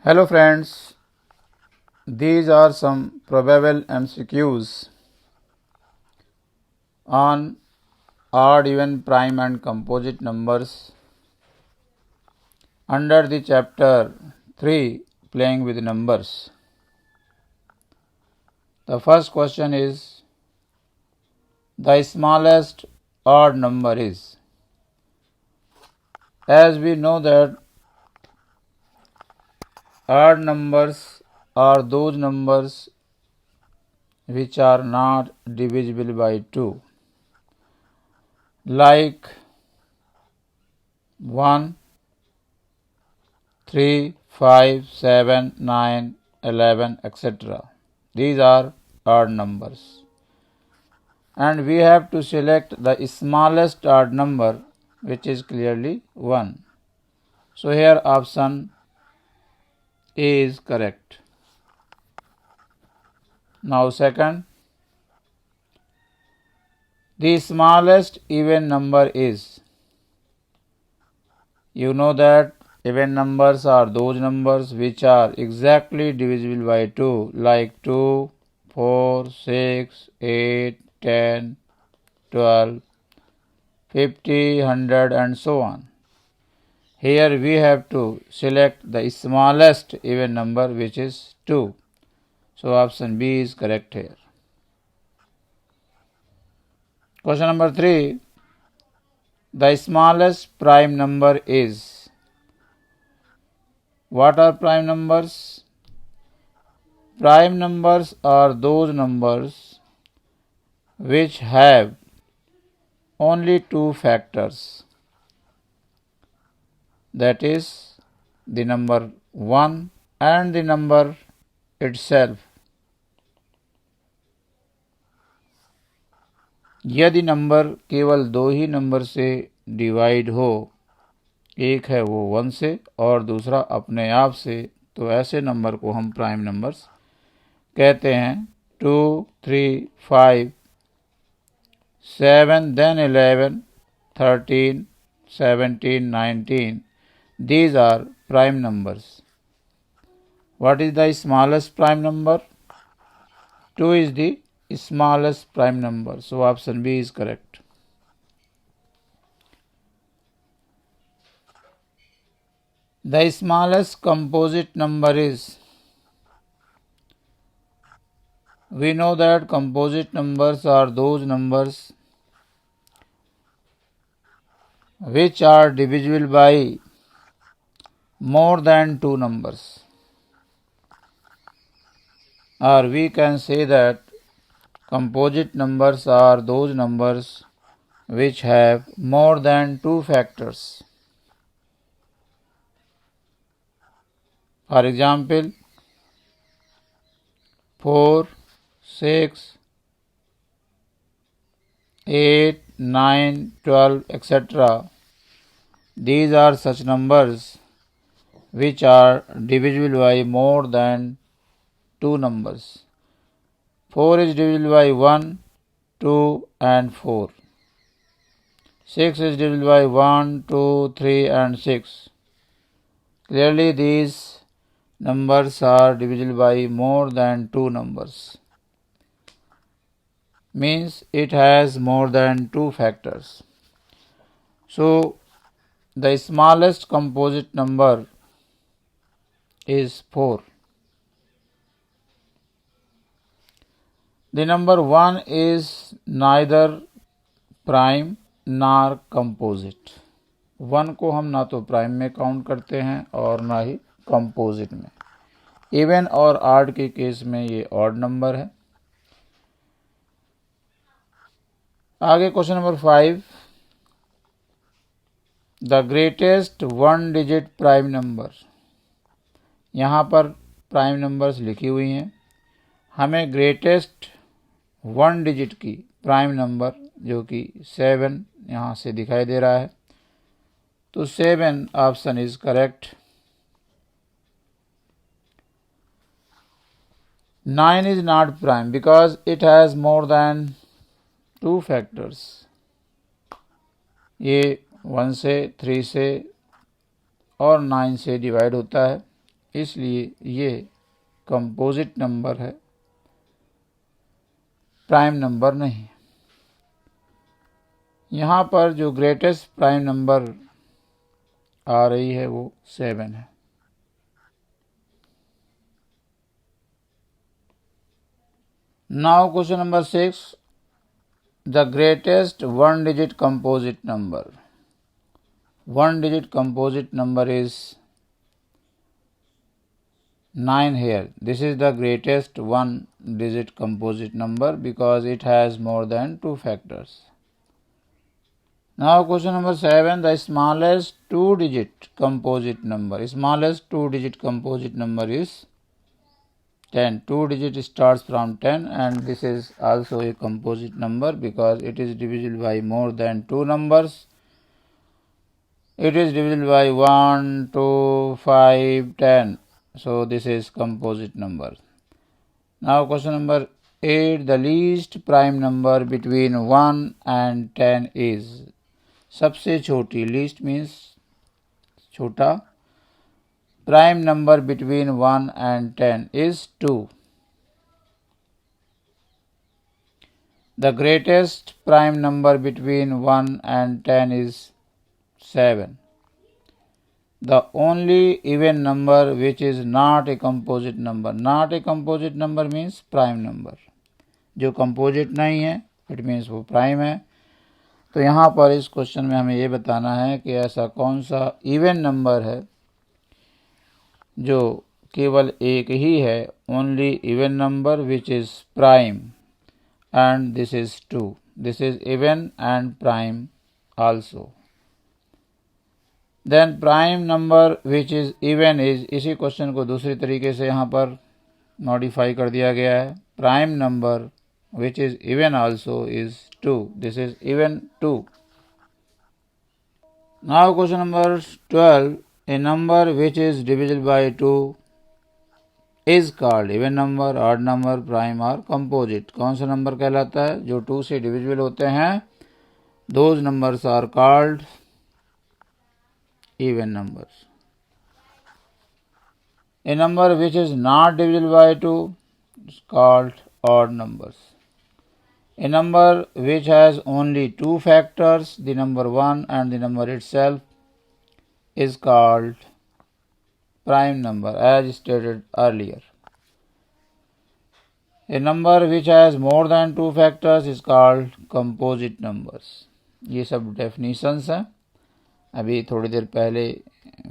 Hello friends, these are some probable MCQs on odd, even, prime and composite numbers under the chapter 3 playing with numbers. The first question is, the smallest odd number is. As we know that odd numbers are those numbers which are not divisible by 2, like 1, 3, 5, 7, 9, 11, etc. These are odd numbers. And we have to select the smallest odd number, which is clearly 1. So here option A is correct. Now second, the smallest even number is. You know that even numbers are those numbers which are exactly divisible by 2, like 2, 4, 6, 8, 10, 12, 50, 100 and so on. Here we have to select the smallest even number, which is 2. So option B is correct here. Question number 3. The smallest prime number is. What are prime numbers? Prime numbers are those numbers which have only 2 factors, that is the number 1 and the number itself. यदि number केवल 2 ही number से divide हो, एक है वो 1 से और दूसरा अपने आप से, तो ऐसे नंबर को हम प्राइम नंबर्स कहते हैं. 2, 3, 5, 7, then 11, 13, 17, 19. These are prime numbers. What is the smallest prime number? 2 is the smallest prime number. So option B is correct. The smallest composite number is. We know that composite numbers are those numbers which are divisible by more than 2 numbers. Or we can say that composite numbers are those numbers which have more than 2 factors. For example, 4, 6, 8, 9, 12, etc. These are such numbers which are divisible by more than 2 numbers. 4 is divisible by 1, 2 and 4. 6 is divisible by 1, 2, 3 and 6. Clearly these numbers are divisible by more than 2 numbers. Means it has more than 2 factors. So the smallest composite number is 4. The number 1 is neither prime nor composite. 1 को हम ना तो prime में count करते हैं और ना ही composite में. इवन और ऑड के केस में ये ऑड नंबर है. आगे question number 5. The greatest 1 digit prime number. यहाँ पर प्राइम नंबर्स लिखी हुई हैं. हमें ग्रेटेस्ट 1 डिजिट की प्राइम नंबर, जो कि 7 यहाँ से दिखाई दे रहा है, तो 7 option is correct. 9 is not prime because it has more than 2 factors. ये 1 से, 3 से और 9 से डिवाइड होता है. इसलिए ये कंपोजिट नंबर है, प्राइम नंबर नहीं। यहाँ पर जो ग्रेटेस्ट प्राइम नंबर आ रही है वो 7 है। Now question number 6, the greatest one digit composite number. One digit composite number is 9 here. This is the greatest one digit composite number because it has more than 2 factors. Now question number 7, the smallest 2 digit composite number. Smallest 2 digit composite number is 10. 2 digit starts from 10 and this is also a composite number because it is divisible by more than 2 numbers. It is divisible by 1, 2, 5, 10. So this is composite number. Now question number 8, the least prime number between 1 and 10 is. सबसे छोटी, least means छोटा, prime number between 1 and 10 is 2. The greatest prime number between 1 and 10 is 7. The only even number which is not a composite number. Not a composite number means prime number. जो composite नहीं है it means वो prime है। तो यहाँ पर इस question में हमें ये बताना है कि ऐसा कौन सा इवन नंबर है जो केवल एक ही है, only even number which is prime and this is 2. This is even and prime also. Then prime number which is even is, इसी क्वेश्चन को दूसरी तरीके से यहाँ पर मॉडिफाई कर दिया गया है। Prime number which is even also is 2. This is even 2. Now question number 12, a number which is divisible by 2 is called even number, odd number, prime or composite. कौन सा नंबर कहलाता है? जो 2 से डिविजिबल होते हैं, those numbers are called even numbers. A number which is not divisible by 2 is called odd numbers. A number which has only 2 factors, the number 1 and the number itself, is called prime number as stated earlier. A number which has more than 2 factors is called composite numbers. ये सब definitions हैं, अभी थोड़ी देर पहले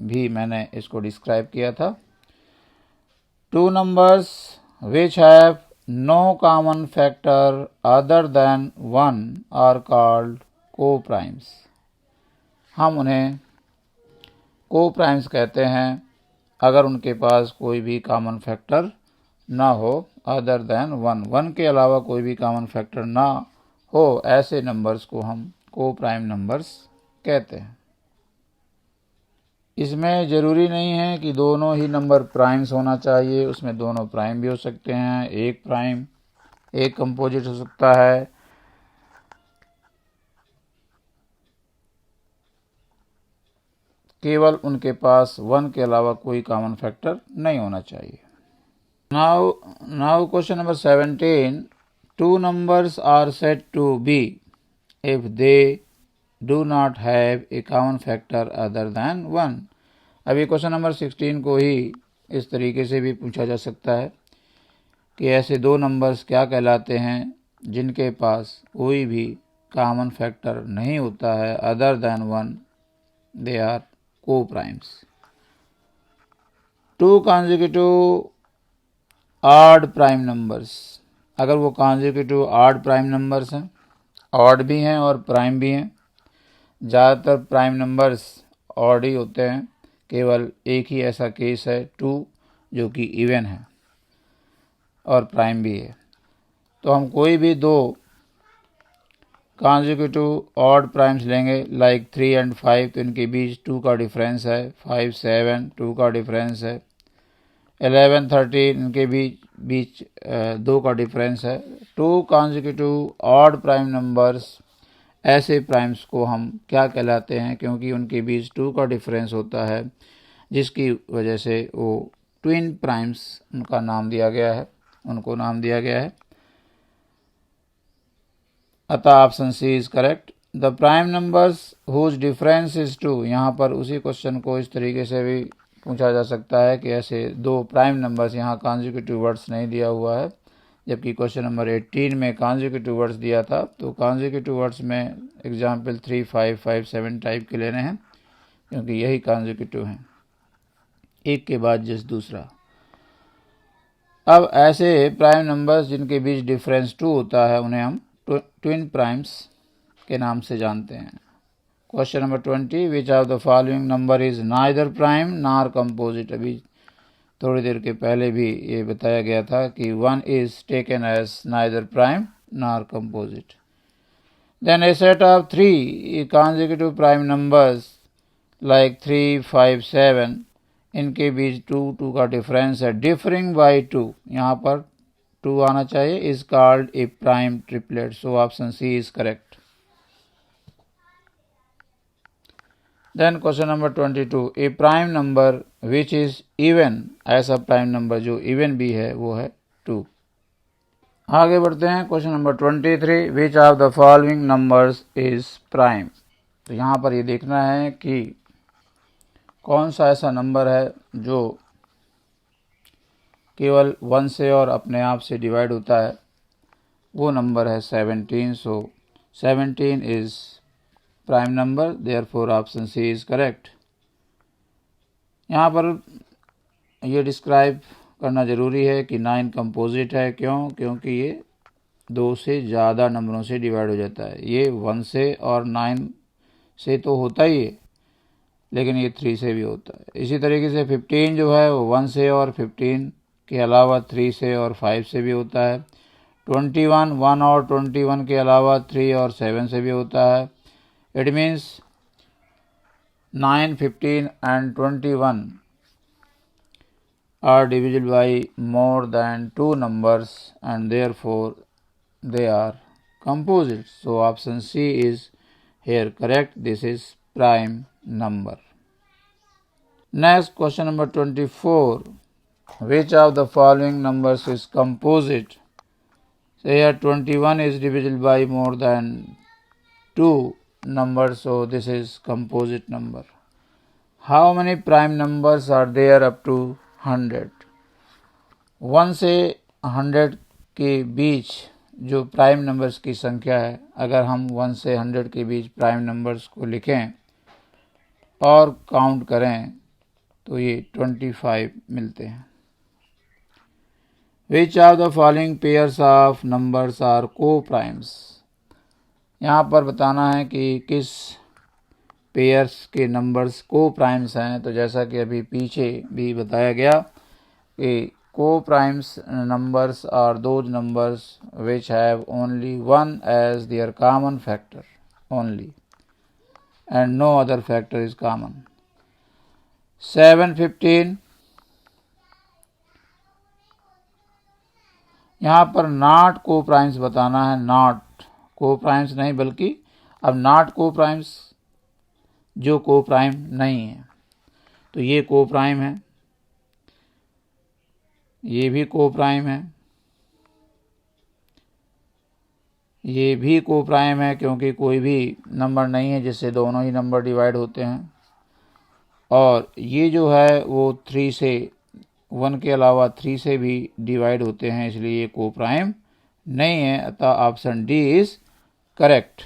भी मैंने इसको describe किया था। 2 numbers which have no common factor other than 1 are called co-primes. हम उन्हें co-primes कहते हैं अगर उनके पास कोई भी कॉमन फैक्टर ना हो, अदर देन 1 के अलावा कोई भी कॉमन फैक्टर ना हो, ऐसे नंबर्स को हम को-प्राइम नंबर्स कहते हैं। इसमें ज़रूरी नहीं है कि दोनों ही नंबर प्राइम्स होना चाहिए, उसमें दोनों प्राइम भी हो सकते हैं, एक प्राइम एक कंपोजिट हो सकता है। केवल उनके पास 1 के अलावा कोई कॉमन फैक्टर नहीं होना चाहिए। Now question number 17, 2 numbers are said to be if they do not have a common factor other than 1. अभी क्वेश्चन नंबर 16 को ही इस तरीके से भी पूछा जा सकता है कि ऐसे 2 नंबर्स क्या कहलाते हैं जिनके पास कोई भी कॉमन फैक्टर नहीं होता है other than 1, they are co-primes. 2 consecutive odd prime numbers, अगर वो कॉन्जिक्यूटिव ऑड प्राइम नंबर्स हैं, ऑड भी हैं और प्राइम भी हैं। ज़्यादातर प्राइम नंबर्स ऑड ही होते हैं, केवल एक ही ऐसा केस है 2 जो कि इवन है और प्राइम भी है। तो हम कोई भी 2 कॉन्जिक्यूटिव ऑड प्राइम्स लेंगे लाइक 3 and 5, तो इनके बीच 2 का डिफरेंस है। 5, 7 2 का डिफरेंस है। 11, 13 इनके बीच 2 का डिफरेंस है। 2 कॉन्जिक्यूटिव ऑड प्राइम नंबर्स, ऐसे प्राइम्स को हम क्या कहलाते हैं? क्योंकि उनके बीच 2 का डिफरेंस होता है जिसकी वजह से वो ट्विन प्राइम्स उनको नाम दिया गया है। अतः option C is correct. The prime numbers whose difference is 2, यहाँ पर उसी क्वेश्चन को इस तरीके से भी पूछा जा सकता है कि ऐसे दो प्राइम नंबर्स, यहाँ कॉन्जिक्यूटिव वर्ड्स नहीं दिया हुआ है, जबकि क्वेश्चन नंबर 18 में कॉन्जिक्यूटिव वर्ड्स दिया था। तो कॉन्जिक्यूटिव वर्ड्स में एग्जाम्पल 3, 5, 5, 7 टाइप के लेने हैं, क्योंकि यही कॉन्जिक्यूटिव हैं, एक के बाद जिस दूसरा। अब ऐसे प्राइम नंबर्स जिनके बीच डिफरेंस 2 होता है उन्हें हम ट्विन प्राइम्स के नाम से जानते हैं। Question number 20, which of the following number is neither prime nor composite. अभी थोड़ी देर के पहले भी ये बताया गया था कि 1 is taken as neither prime nor composite. Then a set of 3 consecutive prime numbers like 3, 5, 7, इनके बीच 2 का डिफरेंस है, डिफरिंग बाई 2, यहाँ पर 2 आना चाहिए, is called a prime triplet. So option C is correct. Then question number 22, a prime number which is even, ऐसा prime number जो even भी है वो है 2। आगे बढ़ते हैं। Question number 23, which of the following numbers is prime. तो यहाँ पर ये देखना है कि कौन सा ऐसा नंबर है जो केवल 1 से और अपने आप से डिवाइड होता है। वो नंबर है 17। So 17 is prime number, therefore option C is correct. यहाँ पर ये डिस्क्राइब करना ज़रूरी है कि 9 कंपोजिट है। क्यों? क्योंकि ये 2 से ज़्यादा नंबरों से डिवाइड हो जाता है। ये 1 से और 9 से तो होता ही है, लेकिन ये 3 से भी होता है। इसी तरीके से 15 जो है वो 1 से और 15 के अलावा 3 से और 5 से भी होता है। 21 1 और 21 के अलावा 3 और 7 से भी होता है। It means 9, 15 and 21 are divisible by more than 2 numbers and therefore they are composite. So option C is here correct. This is prime number. Next question number 24. Which of the following numbers is composite? So here 21 is divisible by more than 2 numbers, so this is composite number. How many prime numbers are there up to 100? 1 से 100 के बीच जो prime numbers की संख्या है, अगर हम 1 से 100 के बीच प्राइम नंबर्स को लिखें और काउंट करें तो ये 25 मिलते हैं। Which of the following pairs of numbers are co-primes? यहाँ पर बताना है कि किस पेयर्स के नंबर्स को प्राइम्स हैं। तो जैसा कि अभी पीछे भी बताया गया कि coprimes numbers are those numbers which have only 1 as their common factor only and no other factor is common. 7, 15 यहाँ पर नॉट को प्राइम्स बताना है, नॉट को प्राइम्स नहीं, बल्कि अब नॉट को प्राइम्स जो को प्राइम नहीं है। तो ये को प्राइम है, ये भी को प्राइम है, ये भी को प्राइम है, क्योंकि कोई भी नंबर नहीं है जिससे दोनों ही नंबर डिवाइड होते हैं। और ये जो है वो 3 से 1 के अलावा 3 से भी डिवाइड होते हैं, इसलिए ये को प्राइम नहीं है। अतः option D is correct.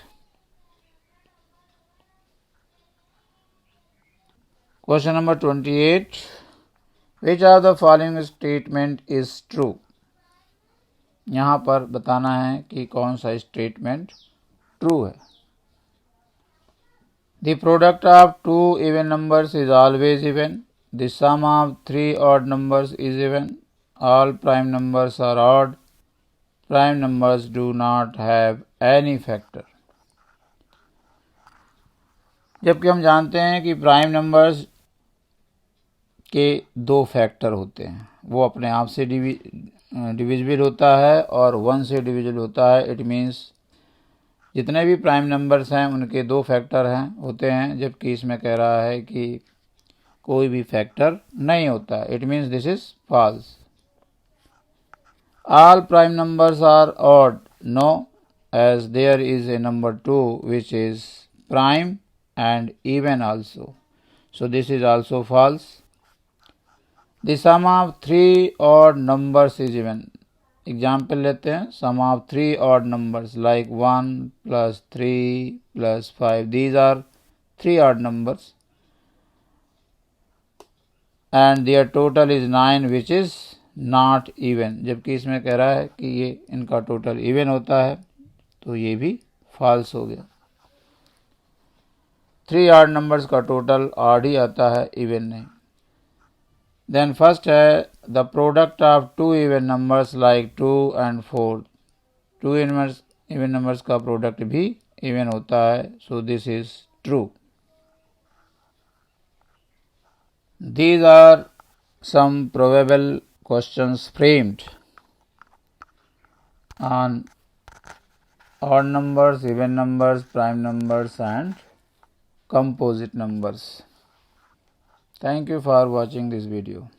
Question number 28, which of the following statement is true. यहाँ पर बताना है कि कौन सा स्टेटमेंट ट्रू है। The product of 2 even numbers is always even, the sum of 3 odd numbers is even, all prime numbers are odd, prime numbers do not have any factor. जबकि हम जानते हैं कि प्राइम नंबर्स के 2 factor होते हैं, वो अपने आप से डिविजिबल होता है और 1 से डिविजिबल होता है। इट मीन्स जितने भी प्राइम नंबर्स हैं उनके 2 फैक्टर हैं होते हैं, जबकि इसमें कह रहा है कि कोई भी फैक्टर नहीं होता. It means this is false. All prime numbers are odd. No, as there is a number 2 which is prime and even also. So this is also false. The sum of 3 odd numbers is even. Example लेते हैं. Sum of 3 odd numbers like 1 plus 3 plus 5. These are 3 odd numbers. And their total is 9 which is not even. जबकि इसमें कह रहा है कि ये इनका टोटल इवन होता है, तो ये भी फॉल्स हो गया. 3 ऑड नंबर्स का टोटल ऑड ही आता है, इवन नहीं. देन फर्स्ट है the product of 2 even numbers like 2 and 4. 2 even numbers का प्रोडक्ट भी इवन होता है, so this is true. These are some probable questions framed on odd numbers, even numbers, prime numbers and composite numbers. Thank you for watching this video.